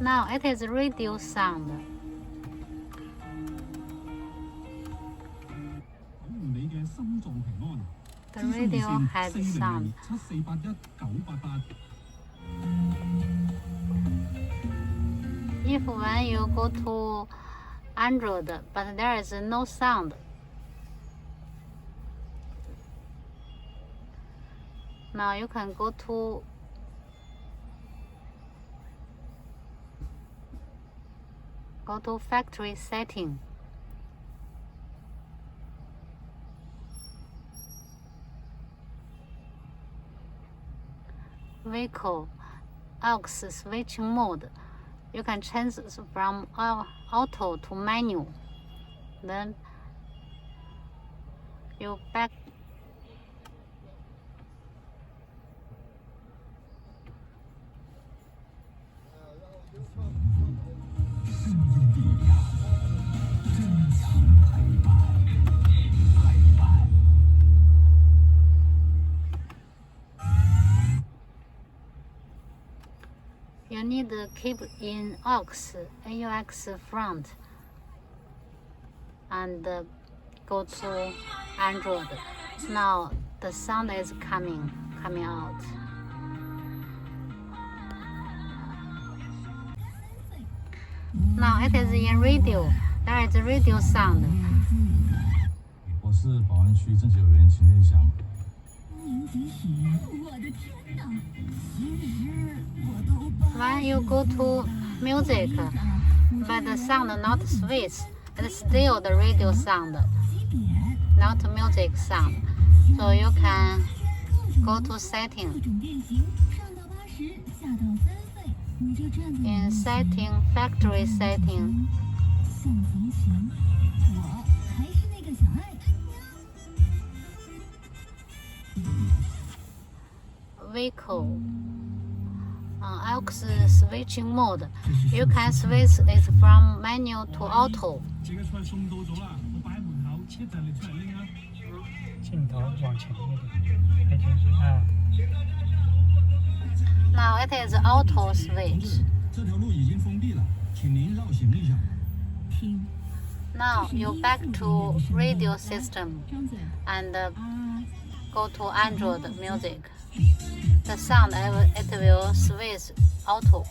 Now it is radio sound. The radio has sound. If when you go to Android, but there is no sound, now you can go to factory setting. Vehicle aux switching mode. You can change from auto to manual. Then you back. You need to keep in AUX front and go to Android. Now the sound is coming out. Now it is in radio. There is radio sound. 我是宝安区政协委员秦瑞祥。When you go to music, but the sound not switch, it's still the radio sound, not music sound. So you can go to setting. In setting, factory setting. Vehicle. aux switching mode. You can switch it from manual to auto. 镜头往前一点， Now it is auto switch. 这条路已经封闭了，请您绕行一下。 Now you back to radio system and go to Android music. The sound it will switch auto.